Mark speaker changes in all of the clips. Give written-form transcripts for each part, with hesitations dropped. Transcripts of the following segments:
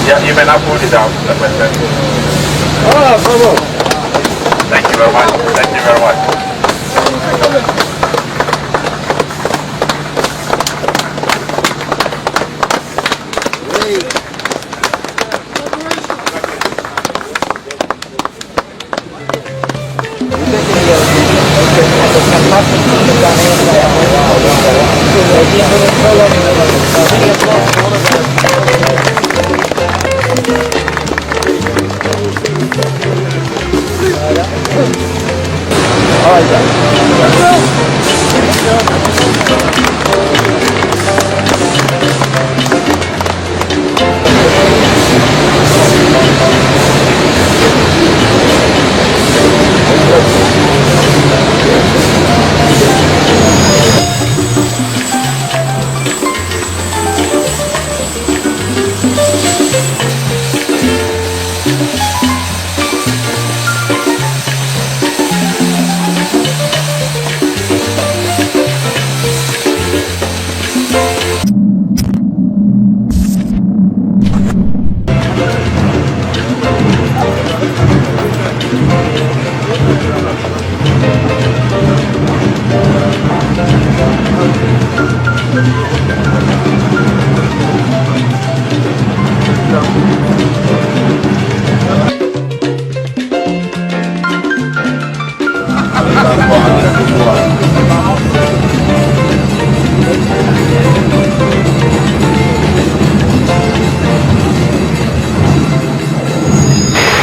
Speaker 1: Yeah, you may now pull it down.
Speaker 2: Ah, bravo.
Speaker 1: Thank you very much. Thank you very much.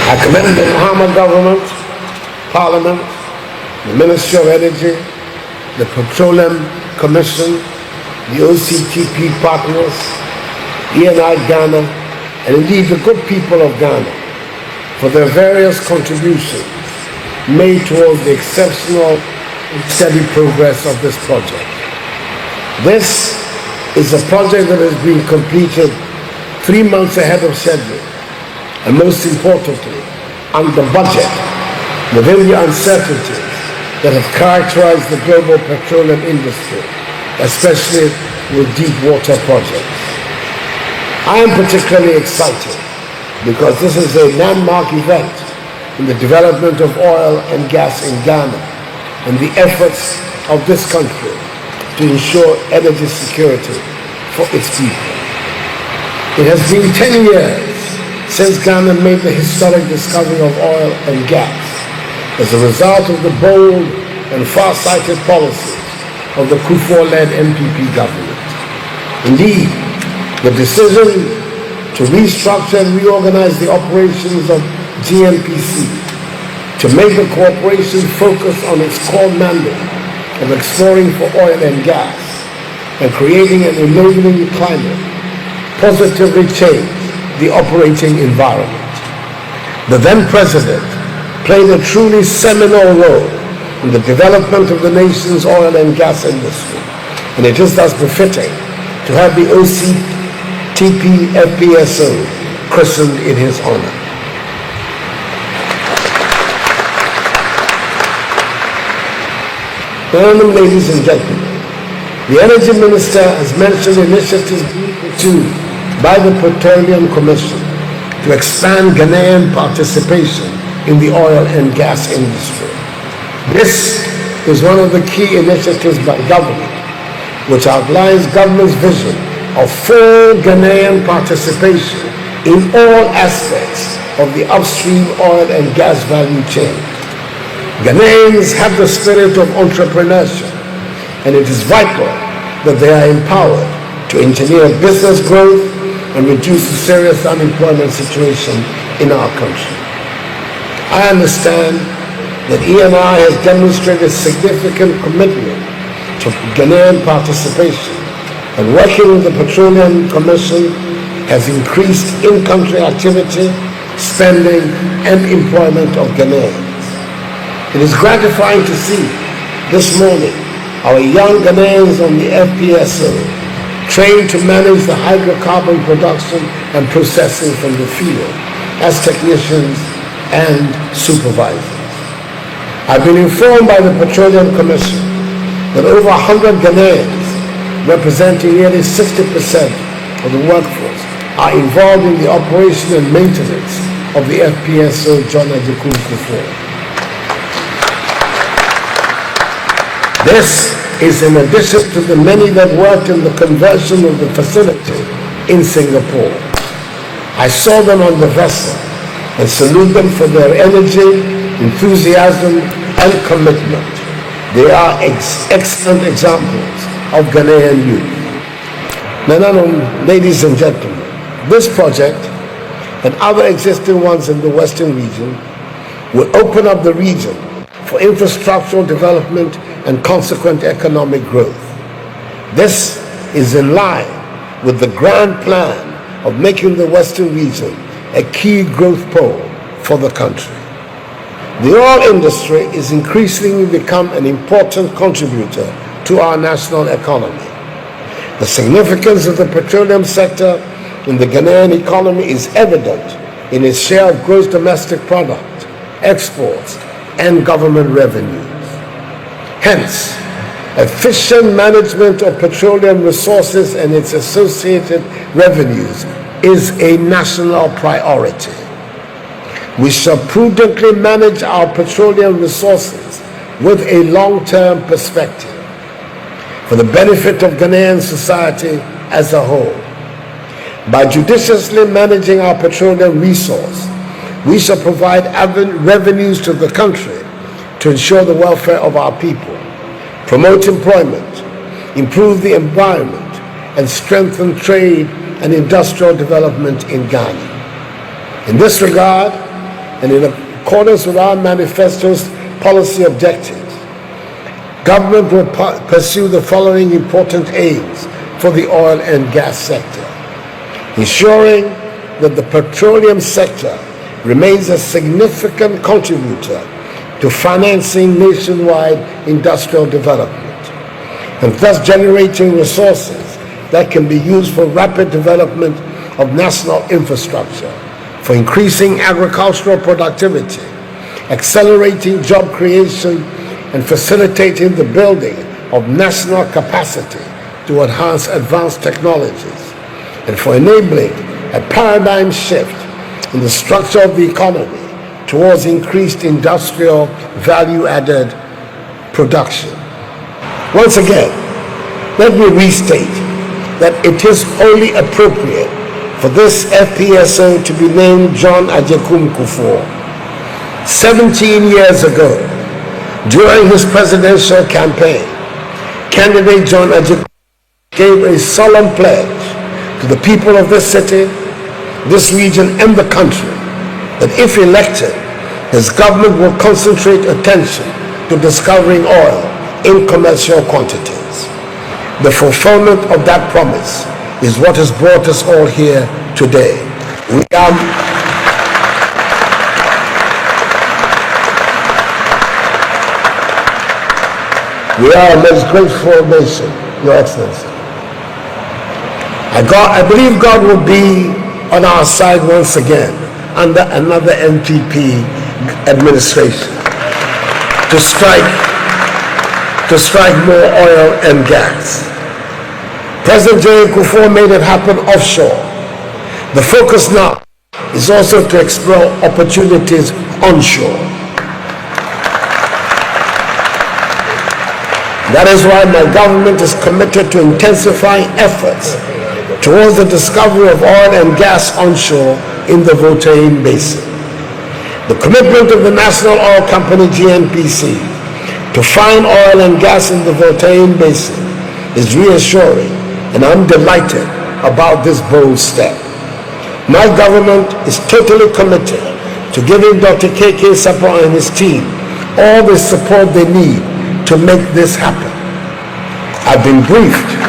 Speaker 2: I commend the Mahama government, Parliament, the Ministry of Energy, the Petroleum Commission, the OCTP partners, ENI Ghana, and indeed the good people of Ghana for their various contributions made towards the exceptional and steady progress of this project. This is a project that has been completed 3 months ahead of schedule, and most importantly, under budget, within the uncertainties that have characterized the global petroleum industry, especially with deep water projects. I am particularly excited because this is a landmark event in the development of oil and gas in Ghana and the efforts of this country to ensure energy security for its people. It has been 10 years since Ghana made the historic discovery of oil and gas as a result of the bold and far-sighted policies of the Kufuor-led NPP government. Indeed, the decision to restructure and reorganize the operations of GNPC, to make the corporation focus on its core mandate of exploring for oil and gas and creating an enabling climate, positively changed the operating environment. The then president played a truly seminal role in the development of the nation's oil and gas industry, and it is thus befitting to have the OCTP FPSO christened in his honor. Honorable ladies and gentlemen, the Energy Minister has mentioned initiatives being pursued by the Petroleum Commission to expand Ghanaian participation in the oil and gas industry. This is one of the key initiatives by government, which outlines government's vision of full Ghanaian participation in all aspects of the upstream oil and gas value chain. Ghanaians have the spirit of entrepreneurship, and it is vital that they are empowered to engineer business growth and reduce the serious unemployment situation in our country. I understand that ENI has demonstrated significant commitment to Ghanaian participation, and working with the Petroleum Commission has increased in-country activity, spending, and employment of Ghanaians. It is gratifying to see this morning our young Ghanaians on the FPSO trained to manage the hydrocarbon production and processing from the field as technicians and supervisors. I've been informed by the Petroleum Commission that over 100 Ghanaians, representing nearly 60% of the workforce, are involved in the operation and maintenance of the FPSO John Addo. This is in addition to the many that worked in the conversion of the facility in Singapore. I saw them on the vessel and salute them for their energy, enthusiasm, and commitment. They are excellent examples of Ghanaian youth. Ladies and gentlemen, this project and other existing ones in the Western region will open up the region for infrastructural development and consequent economic growth. This is in line with the grand plan of making the Western region a key growth pole for the country. The oil industry is increasingly become an important contributor to our national economy. The significance of the petroleum sector in the Ghanaian economy is evident in its share of gross domestic product, exports, and government revenues. Hence, efficient management of petroleum resources and its associated revenues is a national priority. We shall prudently manage our petroleum resources with a long-term perspective for the benefit of Ghanaian society as a whole. By judiciously managing our petroleum resource, we shall provide revenues to the country to ensure the welfare of our people, promote employment, improve the environment, and strengthen trade and industrial development in Ghana. In this regard, and in accordance with our manifesto's policy objectives, government will pursue the following important aims for the oil and gas sector: ensuring that the petroleum sector remains a significant contributor to financing nationwide industrial development, and thus generating resources that can be used for rapid development of national infrastructure, for increasing agricultural productivity, accelerating job creation, and facilitating the building of national capacity to enhance advanced technologies, and for enabling a paradigm shift in the structure of the economy towards increased industrial value-added production. Once again, let me restate that it is only appropriate for this FPSO to be named John Addo. 17 years ago, during his presidential campaign, candidate John Addo gave a solemn pledge to the people of this city, this region, and the country that if elected, his government will concentrate attention to discovering oil in commercial quantities. The fulfillment of that promise is what has brought us all here today. We are a most grateful nation, Your Excellency. I believe God will be on our side once again under another NPP administration to strike more oil and gas. President J. Kufuor made it happen offshore. The focus now is also to explore opportunities onshore. That is why my government is committed to intensifying efforts towards the discovery of oil and gas onshore in the Voltaigne Basin. The commitment of the National Oil Company, GNPC, to find oil and gas in the Voltaigne Basin is reassuring, and I'm delighted about this bold step. My government is totally committed to giving Dr. K.K. Sapon and his team all the support they need to make this happen. I've been briefed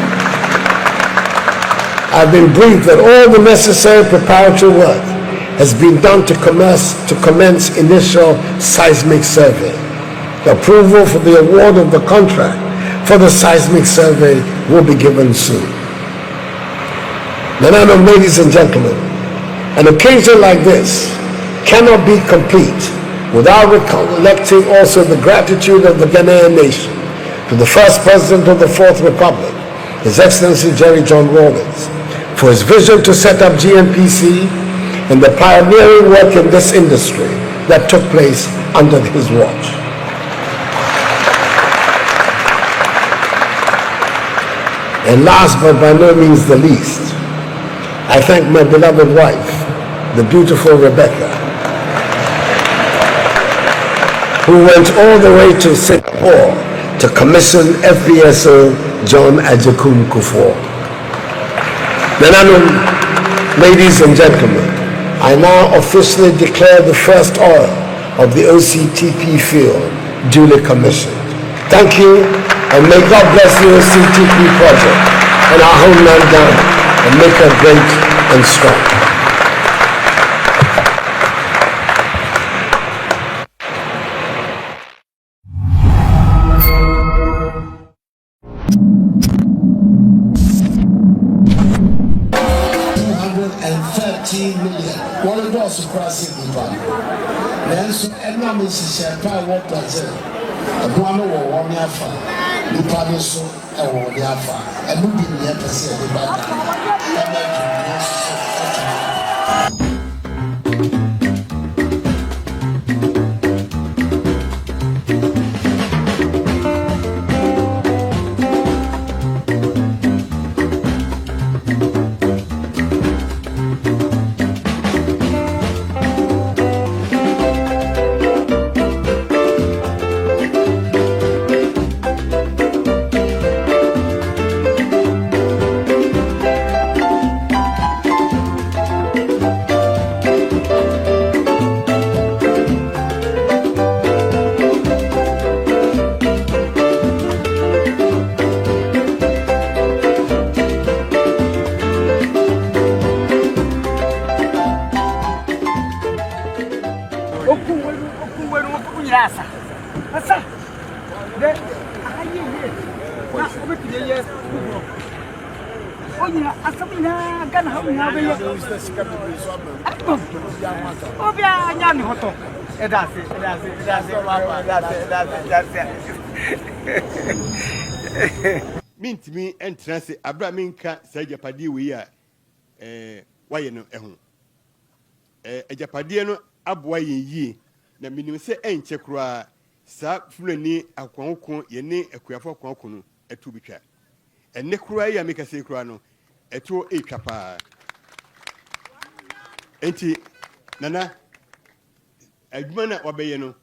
Speaker 2: that all the necessary preparatory work has been done to commence initial seismic survey. The approval for the award of the contract for the seismic survey will be given soon. Now, ladies and gentlemen, an occasion like this cannot be complete without recollecting also the gratitude of the Ghanaian nation to the first President of the Fourth Republic, His Excellency Jerry John Rawlings, for his vision to set up GNPC and the pioneering work in this industry that took place under his watch. And last but by no means the least, I thank my beloved wife, the beautiful Rebecca, who went all the way to Singapore to commission FPSO John Ajakun Kufuor. Then, ladies and gentlemen, I now officially declare the first oil of the OCTP field duly commissioned. Thank you, and may God bless the OCTP project and our homeland Ghana, and make her great and strong.
Speaker 3: What it was surprising people. Then so every Mrs. Shapa walked as a one or one yafa. The party so a one yafa. And moving the episode of the back.
Speaker 4: Mint me and transit Abraminka said Japadi we are why no a Japadiano abway ye, na minimum say ain't checkra, sa fulani a quanco, ye ne a quaffo quancono, a tubica. And necroya make a secrano, a 2 a capa. Enti Nana Admana Wabayano.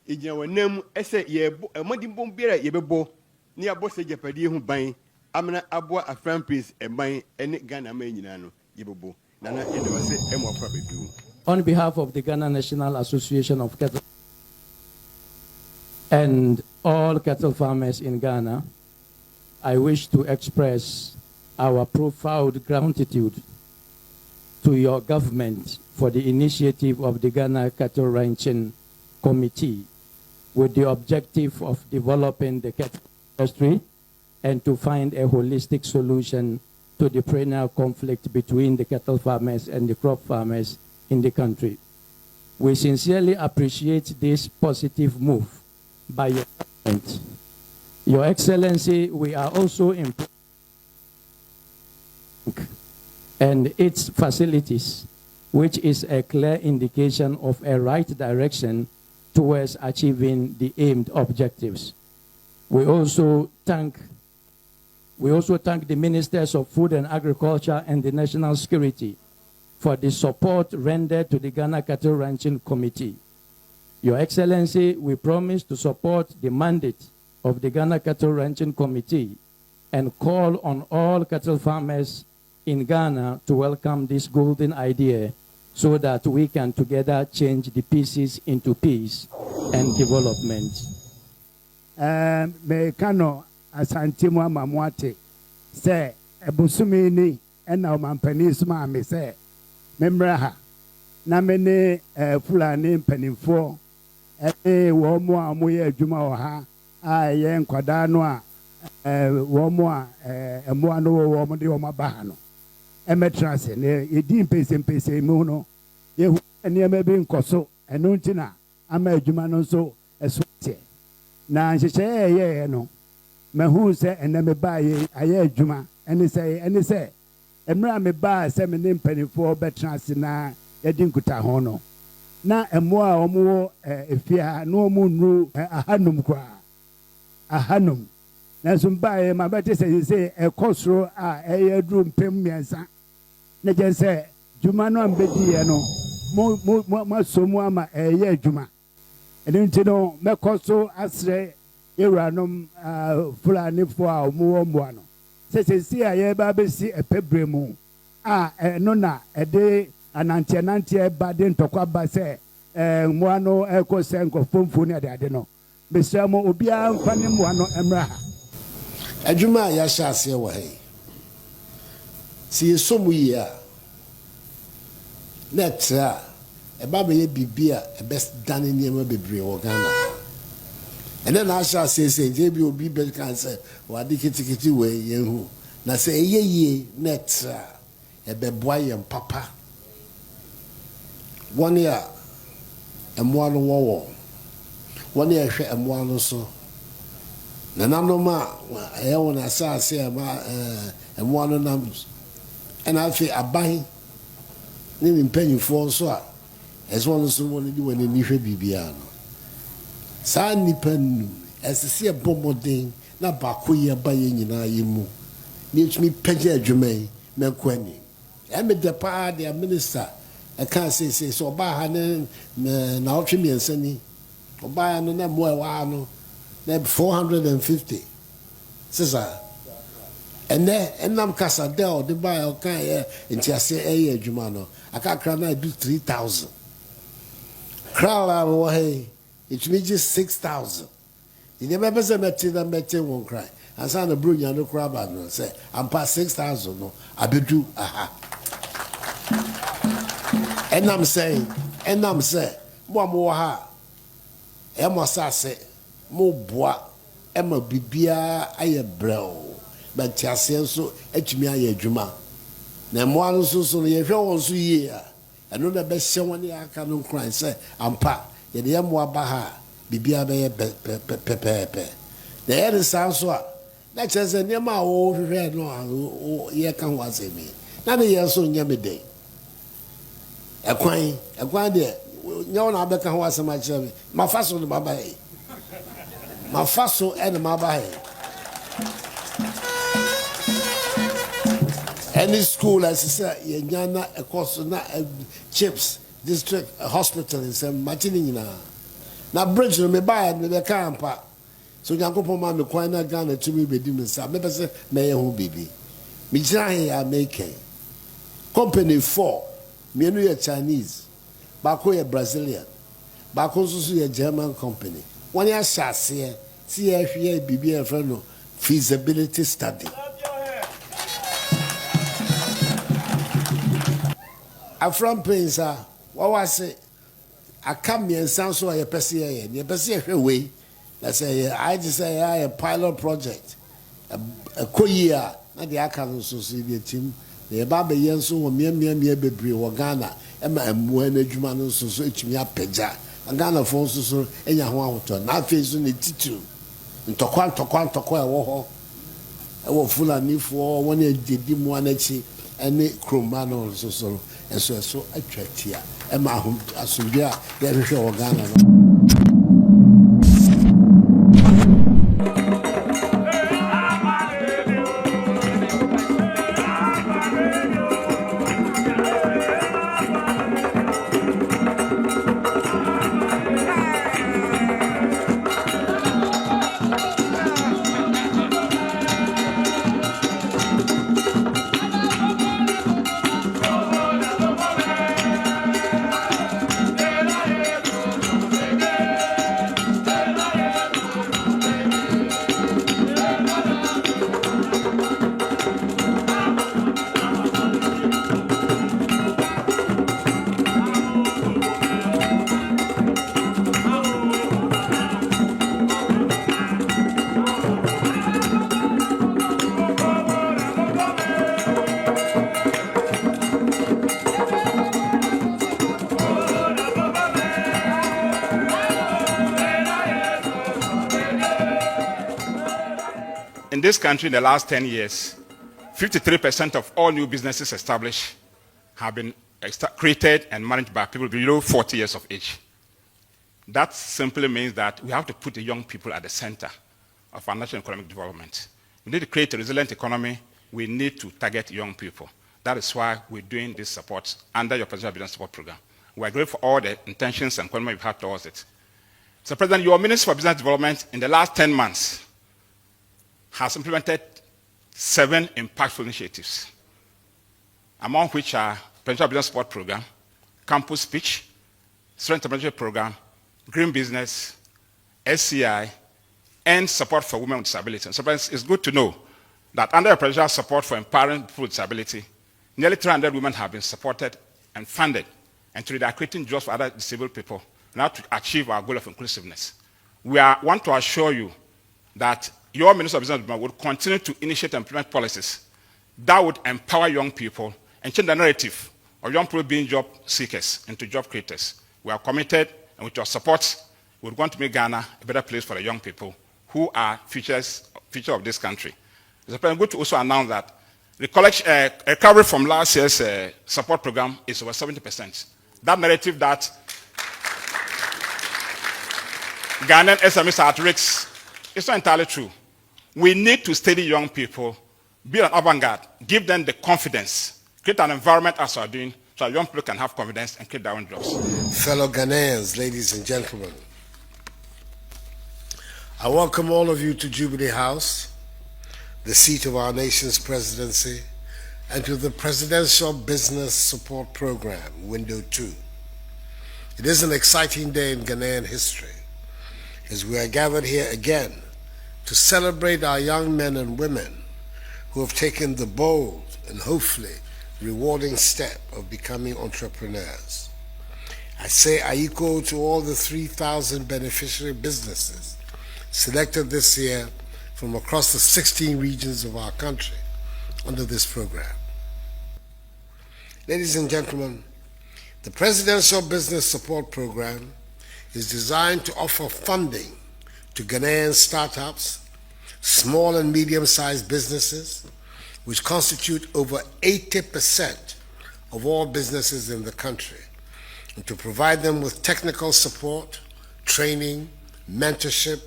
Speaker 4: In your name, essay ye a muddy bombier ye bebo, near Bossa Japadi who buying, Amana Abwa a frank piece and buying any Ghana Maynano, Yebobo. Nana, and I say, more probably do.
Speaker 5: On behalf of the Ghana National Association of Cattle and all cattle farmers in Ghana, I wish to express our profound gratitude to your government for the initiative of the Ghana Cattle Ranching Committee with the objective of developing the cattle industry and to find a holistic solution to the perennial conflict between the cattle farmers and the crop farmers in the country. We sincerely appreciate this positive move by your government. Your Excellency, we are also impressed and its facilities, which is a clear indication of a right direction towards achieving the aimed objectives. We also thank the Ministers of Food and Agriculture and the National Security for the support rendered to the Ghana Cattle Ranching Committee. Your Excellency, we promise to support the mandate of the Ghana Cattle Ranching Committee and call on all cattle farmers in Ghana to welcome this golden idea so that we can together change the pieces into peace and development.
Speaker 6: Me kano asantimu amamuate se ebusumi ni ena omampani suma me se memraha na mene fulani mpanimfo wo mo a mo ye adwuma wo ha a ye nkwada no a wo mo a emo ano wo mo de wo mabaha no emetrase ne yedi mpese mu no ye hu eniema bi nkoso eno ntina ama adwuma no so esote na nhyehyɛ ye no mahu sɛ ɛnɛ me baa yɛ ayɛ adwuma ɛne sɛ mmerɛ a me baa sɛ me ne mpanimfoɔ bɛtena ase na yɛdi nkutaho no na mmoa a wɔwɔ efie ha na wɔn nnuru ahanum koraa ahanum nanso mbaeɛ ma bɛte sɛ ɛkɔ soro a ɛyɛ aduru mpem mmiɛnsa na gye sɛ dwuma no a mbɛdiiɛ no moaso mu ama ɛyɛ adwuma ɛno nti no mɛkɔ so asrɛ yɛwuranom fulanifoɔ a wɔwɔ mmoa no sɛ sɛsi a yɛreba abɛsi ɛpɛbrɛ mu a ɛno na ɛde ananteɛ ba de ntɔkwa ba sɛ mmoa no ɛkɔ sɛ nkɔfoɔ mfuo ne ade no mesrɛ mo obiara mfa ne mmoa no mmra ha
Speaker 2: adwuma a yɛahyɛ aseɛ wɔ ha yi sɛ yɛsɔ mu yie a na ɛtrɛ a ɛba bɛyɛ biribi a ɛbɛdane nneɛma bebree wɔ Ghana ɛnɛ na ahyɛ aseɛ sɛ nkyɛ bi obi bɛka sɛ wɔade ketekete wɔ yɛn ho na sɛ ɛyɛ yie na ɛtrɛ a ɛbɛboa yɛn papa wɔn a mmoa no wɔwɔ wɔn a ɛhwɛ mmoa no so nananom a ɛyɛ wɔn asase a mmoa no nam ɛna afei aban ne ne mpanyinfoɔ nso a ɛsɛ wɔn nso wɔn de wɔn ani hwɛ biribiara no saa nipa nu ɛsɛ sɛ ɛbɔ mmɔden na baako yɛ ba yɛ nyinaa yɛ mu na yɛtumi pɛgya adwuma yi mɛkɔ ani ɛmɛdɛ paa deɛ minista ɛka sɛ ɔbaa ha ne na ɔtwe mmiɛnsa ni ɔbaa no na mmoa ɛwɔ ha no na 450 sisa ɛnɛ ɛnam kasa dɛ ɔde baa ɔka yɛ ntiase ɛyɛ adwuma no akakra na ɛdu 3000 crowd a wɔwɔ ha yi ɛtumi gye 6000 nneɛma bɛbɛ sɛ mɛte na mɛte wɔn kra ansa na buro nya no kora ba no sɛ ampa 6000 no abɛdu aha ɛnam sɛ mo a mowɔ ha ɛmɔ asase mo boa ɛma biribiara ayɛ brɛw bɛnte aseɛ nso atumi ayɛ adwuma na mmoa no nso no yɛhwɛ wɔn so yie a ɛno na bɛhyɛ wɔn ne aka no nkoran sɛ ampa yɛde yɛ mmoa ba ha a biribiara bɛyɛ pɛpɛɛpɛ na ɛyɛ ne saa nso a na kyerɛ sɛ nneɛma a wɔhwehwɛ no a yɛka ho asɛm yi na ne yɛn nso nyɛ me den ɛkwan deɛ nyɛ wɔn a bɛka ho asɛm akyerɛ me mafa so ne maba yɛ mafa so ɛne maba yɛ any school ɛsɛ sɛ yɛnya na ɛkɔ so na chips district hospital nsɛm makye ne nyinaa na bridge no mebaa mebɛka ampa so nyankopɔn ma me kwan na Ghana tumi bɛdi me nsa mepɛ sɛ mɛyɛ ho biribi megyina he a mɛkɛn company 4 mmienu yɛ Chinese baako yɛ Brazilian baako nso so yɛ German company wɔn yɛ ahyɛ aseɛ si yɛ ahwɛ biribi a yɛfrɛ no feasibility study afram pains a wɔwɔ ase aka mmiɛnsa nso a yɛpɛ sɛ yɛyɛ ne yɛpɛ sɛ yɛhwɛ wei na sɛ ayɛ te sɛ yɛayɛ pilot project ɛkɔ yie a na deɛ aka no nso so yɛtim na yɛba abɛyɛ nso wɔ mmeammea bebree wɔ Ghana ɛma mmoa no adwuma no nso so atumi apagya na Ghanafoɔ nso so anya ho ahotɔ na afei nso ne titiri ntɔkwa ɛwɔ hɔ ɛwɔ Fulanifoɔ wɔn a gyedi mmoa n'akyi ɛne kuroma no nso so ɛso atwa tia ɛma asomdwe a yɛhwehwɛ wɔ Ghana no.
Speaker 1: in this country in the last 10 years, 53% of all new businesses established have been created and managed by people below 40 years of age. That simply means that we have to put the young people at the center of our national economic development. We need to create a resilient economy. We need to target young people. That is why we're doing this support under your Presidential Business Support Program. We are grateful for all the intentions and commitment you've had towards it. So, President, your Minister for Business Development in the last 10 months has implemented 7 impactful initiatives, among which are Presidential Business Support Program, Campus Speech, Student Entrepreneurship Program, Green Business, SCI, and support for women with disability. And so it's good to know that under the presidential support for empowering people with disability, nearly 300 women have been supported and funded, and today they are creating jobs for other disabled people now to achieve our goal of inclusiveness. We want to assure you that your Minister of Business Development will continue to initiate and implement policies that would empower young people and change the narrative of young people being job seekers into job creators. We are committed, and with your support, we want to make Ghana a better place for the young people who are future of this country. It's good to also announce that the recovery from last year's support program is over 70%. That narrative that Ghanaian SMEs are at risk is not entirely true. We need to steady young people, be an avant-garde, give them the confidence, create an environment as we are doing, so young people can have confidence and create their own jobs.
Speaker 2: Fellow Ghanaians, ladies and gentlemen, I welcome all of you to Jubilee House, the seat of our nation's presidency, and to the Presidential Business Support Program, Window 2. It is an exciting day in Ghanaian history, as we are gathered here again to celebrate our young men and women who have taken the bold and hopefully rewarding step of becoming entrepreneurs. I say aiko to all the 3,000 beneficiary businesses selected this year from across the 16 regions of our country under this program. Ladies and gentlemen, the Presidential Business Support Program is designed to offer funding to Ghanaian startups, small and medium-sized businesses, which constitute over 80% of all businesses in the country, and to provide them with technical support, training, mentorship,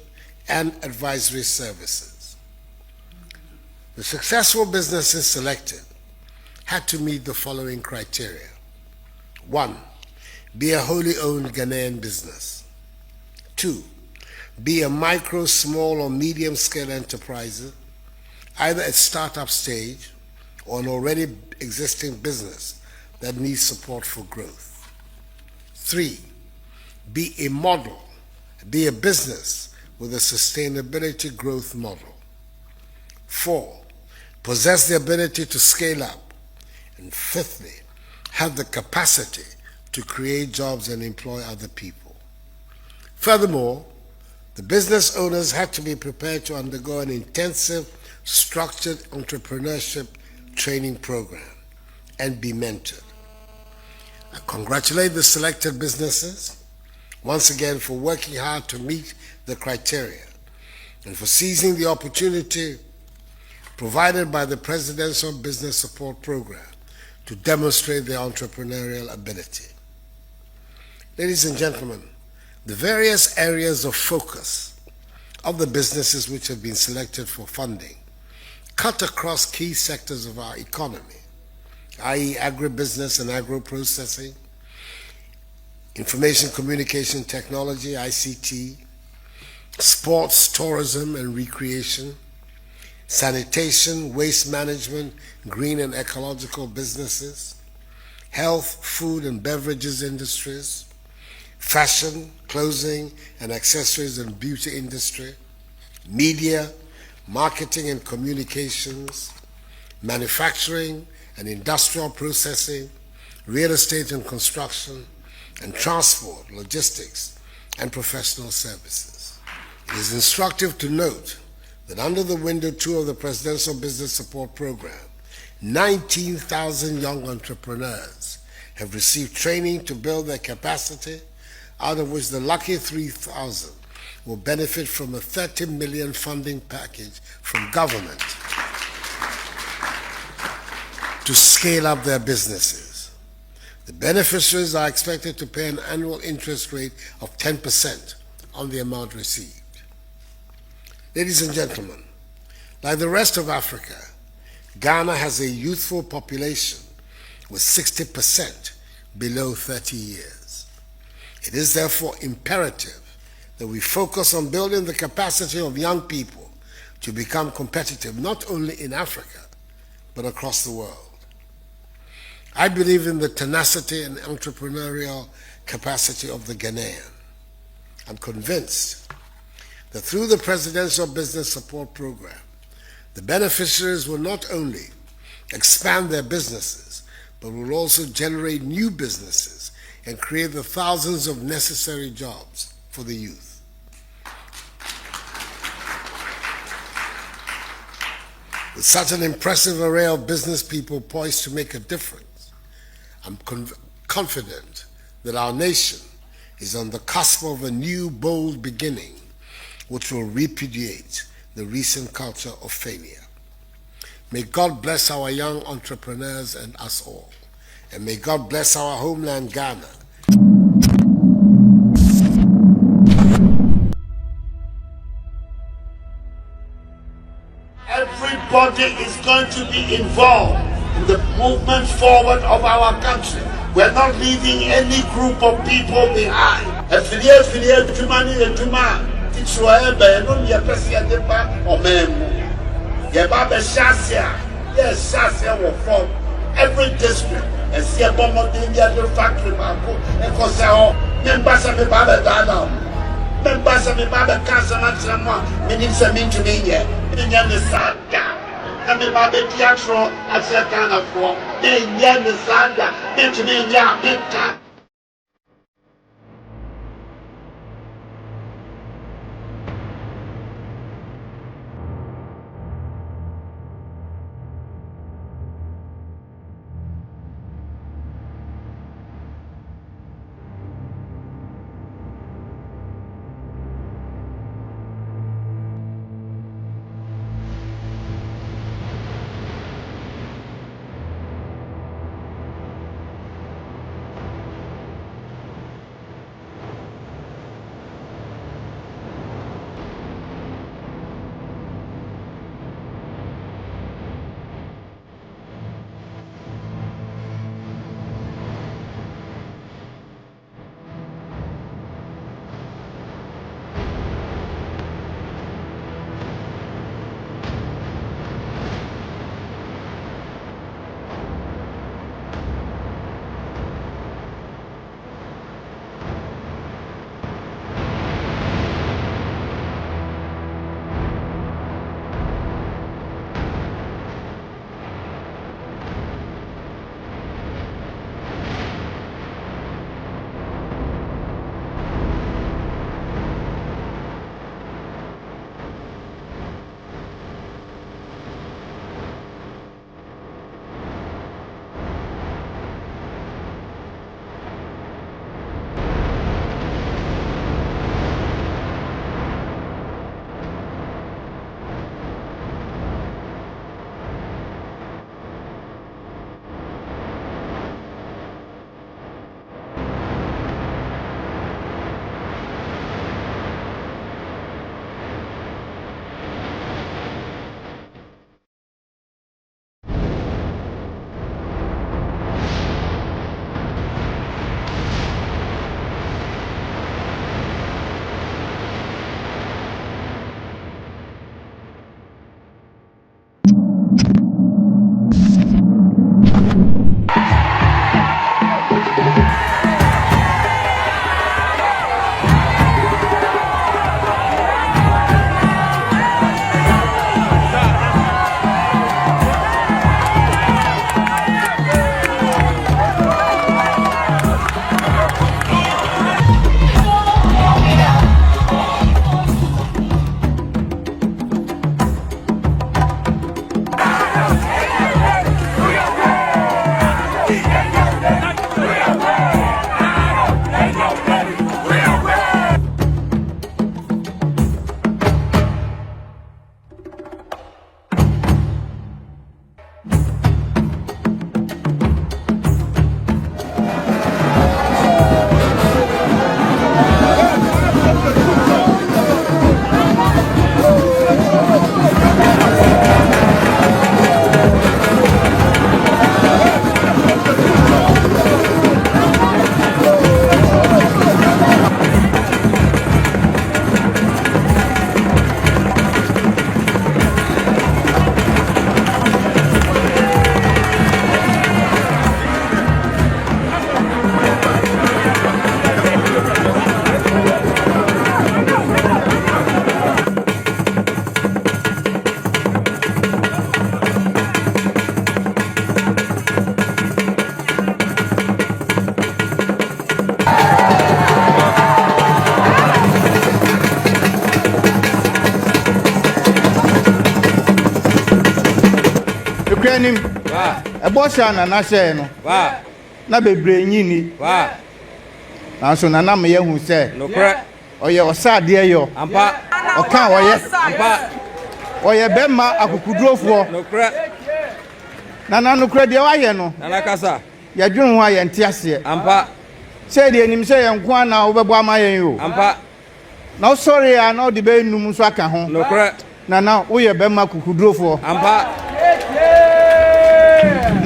Speaker 2: and advisory services. The successful businesses selected had to meet the following criteria. 1, be a wholly owned Ghanaian business. 2, be a micro, small, or medium-scale enterprise, either at startup stage or an already existing business that needs support for growth. 3, be a model, be a business with a sustainability growth model. 4, possess the ability to scale up. And 5thly, have the capacity to create jobs and employ other people. Furthermore, the business owners had to be prepared to undergo an intensive, structured entrepreneurship training program and be mentored. I congratulate the selected businesses once again for working hard to meet the criteria and for seizing the opportunity provided by the Presidential Business Support Program to demonstrate their entrepreneurial ability. Ladies and gentlemen, the various areas of focus of the businesses which have been selected for funding cut across key sectors of our economy, i.e. agribusiness and agro-processing, information communication technology, ICT, sports, tourism and recreation, sanitation, waste management, green and ecological businesses, health, food and beverages industries, fashion, clothing and accessories and beauty industry, media, marketing and communications, manufacturing and industrial processing, real estate and construction, and transport, logistics, and professional services. It is instructive to note that under the Window 2 of the Presidential Business Support Program, 19,000 young entrepreneurs have received training to build their capacity, out of which the lucky 3,000 will benefit from a 30 million funding package from government to scale up their businesses. The beneficiaries are expected to pay an annual interest rate of 10% on the amount received. Ladies and gentlemen, like the rest of Africa, Ghana has a youthful population with 60% below 30 years. It is therefore imperative that we focus on building the capacity of young people to become competitive not only in Africa, but across the world. I believe in the tenacity and entrepreneurial capacity of the Ghanaian. I'm convinced that through the Presidential Business Support Program, the beneficiaries will not only expand their businesses, but will also generate new businesses and create the thousands of necessary jobs for the youth. With such an impressive array of business people poised to make a difference, I'm confident that our nation is on the cusp of a new, bold beginning which will repudiate the recent culture of failure. May God bless our young entrepreneurs and us all, and may God bless our homeland, Ghana.
Speaker 3: Everybody is going to be involved in the movement forward of our country. We're not leaving any group of people behind. Every district and see a bomb of the Indian factory and cause members of the Baba Dada. Members of the Baba Casanat, meaning some into me here. In the Saga, and the Baba Teatro as a kind of form. Then the Saga, into me, yeah,
Speaker 7: Ukraine, a boss and an ashen, na bebre nyini, na so na me ye hu se, no kra, oye osade yo, ampa, oka oye, ampa, oye bema akukudrofo, no kra, na no kra de waye no, na kasa, ya dwun ho aye nte ase, ampa, say de enim say yenko ana obebo amayen yo, ampa, na sorry ya na de be num so aka ho, no kra, na oye bema akukudrofo, ampa,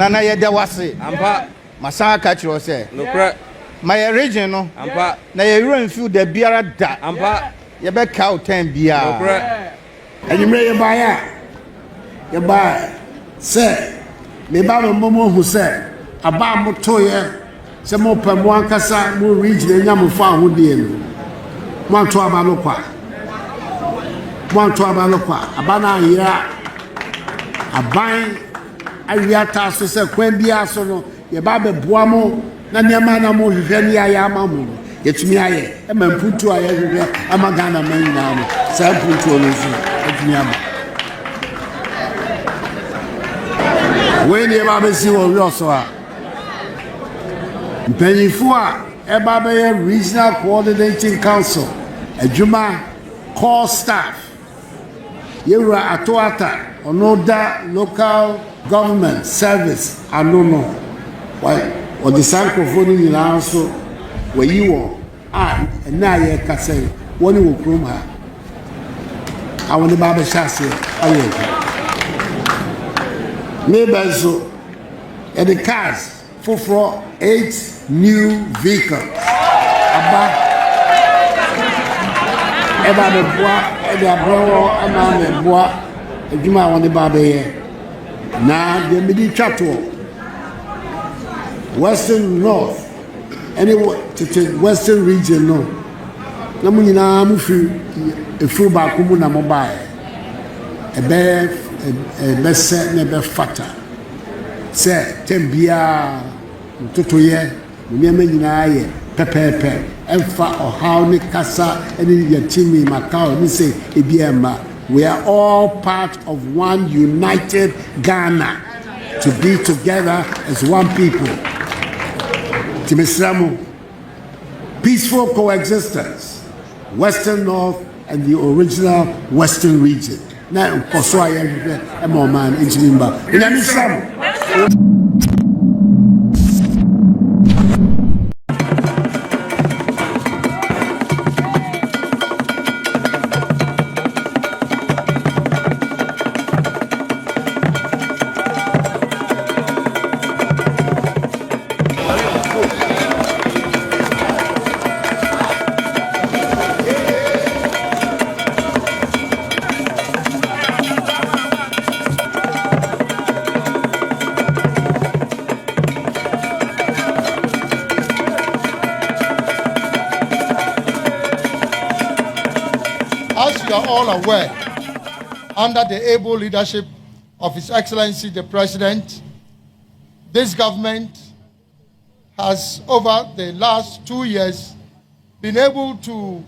Speaker 7: na ye de wase, ampa, masa ka chiro say, no kra. My region no ampa na ye run feel the biara da ampa ye be cow 10 bia
Speaker 2: and you may buy ya buy say me ba mo hu say aba mo to ye se mo pa mo ankasa mo region enya mo fa ho de no mo to aba lo kwa aba na ya aban awia ta so se kwan bia so no ye ba be boa mo na niama na mo hwehwe ni aya amamu yetumi aye e ma mpuntu aye hwehwe amagana man na no sa mpuntu no zu yetumi ama we ni ba be si wo yoso a mpanyifo a e ba be regional coordinating council adwuma core staff yewura atoata onoda local government service anono why or the sankrofoni nyina so wayi wo na ye kase woni wo krom ha awoni ba be shase ayo me benzo and the cars for 8 new vehicles aba eba be boa eba bro ama me boa adwuma woni ba be ye na de midi twato Western North, anyway, to Western region, no. Namuna mufi a full bakumu na mobile. A bear, a best never fatter. Say, Tembia, Totoye, Munyamina, Pepe, Elfa or Hauni Casa, any Yatimi Macau, we say, Ibiama. We are all part of one united Ghana to be together as one people. Timisramu, peaceful coexistence, Western North and the original Western region. Now, Koswaya, man, Inchimba.
Speaker 8: As you are all aware, under the able leadership of His Excellency the President, this government has, over the last 2 years, been able to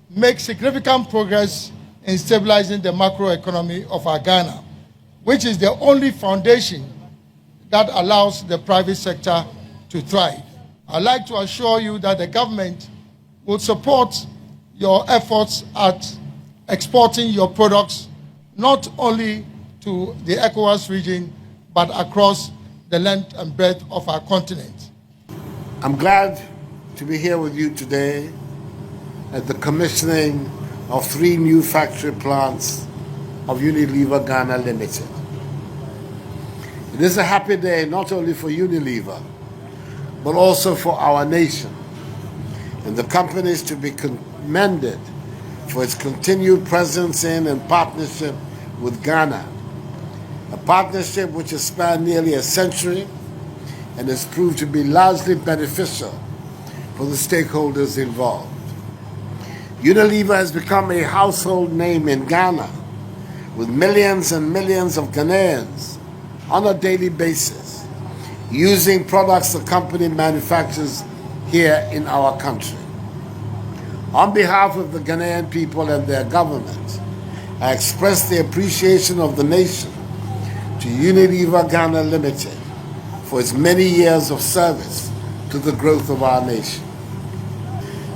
Speaker 8: make significant progress in stabilizing the macroeconomy of our Ghana, which is the only foundation that allows the private sector to thrive. I'd like to assure you that the government will support your efforts at exporting your products not only to the ECOWAS region, but across the length and breadth of our continent.
Speaker 2: I'm glad to be here with you today at the commissioning of 3 new factory plants of Unilever Ghana Limited. It is a happy day not only for Unilever, but also for our nation, and the companies to be commended for its continued presence in and partnership with Ghana, a partnership which has spanned nearly a century and has proved to be largely beneficial for the stakeholders involved. Unilever has become a household name in Ghana, with millions and millions of Ghanaians on a daily basis using products the company manufactures here in our country. On behalf of the Ghanaian people and their government, I express the appreciation of the nation to to Unilever Ghana Limited for its many years of service to the growth of our nation.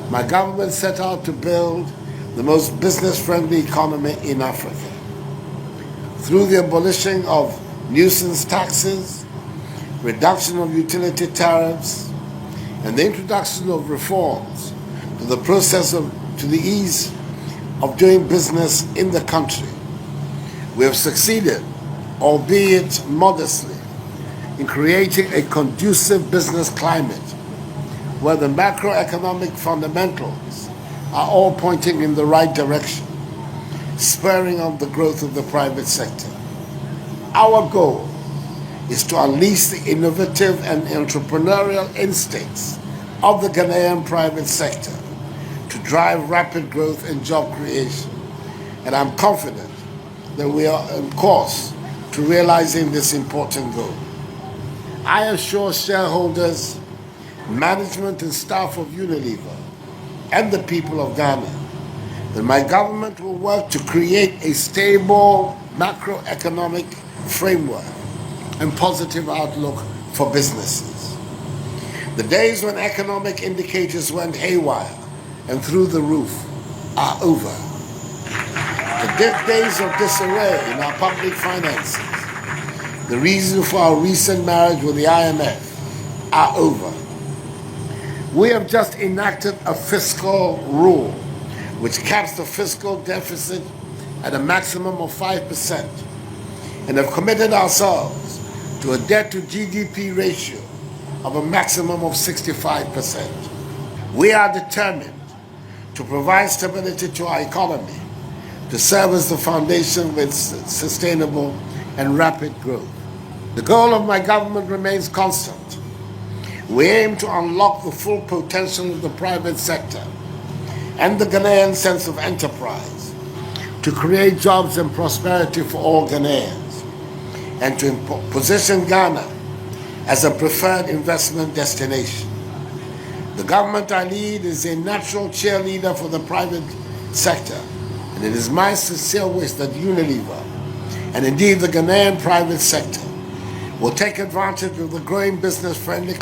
Speaker 2: My government set out to build the most business-friendly economy in Africa through the abolition of nuisance taxes, reduction of utility tariffs, and the introduction of reforms to the ease of doing business in the country. We have succeeded, albeit modestly, in creating a conducive business climate where the macroeconomic fundamentals are all pointing in the right direction, spurring on the growth of the private sector. Our goal is to unleash the innovative and entrepreneurial instincts of the Ghanaian private sector to drive rapid growth and job creation. And I'm confident that we are on course to realizing this important goal. I assure shareholders, management and staff of Unilever and the people of Ghana that my government will work to create a stable macroeconomic framework and positive outlook for businesses. The days when economic indicators went haywire and through the roof are over. The days of disarray in our public finances, the reason for our recent marriage with the IMF, are over. We have just enacted a fiscal rule which caps the fiscal deficit at a maximum of 5% and have committed ourselves to a debt to GDP ratio of a maximum of 65%. We are determined to provide stability to our economy to serve as the foundation with sustainable and rapid growth. The goal of my government remains constant. We aim to unlock the full potential of the private sector and the Ghanaian sense of enterprise, to create jobs and prosperity for all Ghanaians, and to position Ghana as a preferred investment destination. The government I lead is a natural cheerleader for the private sector, and it is my sincere wish that Unilever, and indeed the Ghanaian private sector, will take advantage of the growing business-friendly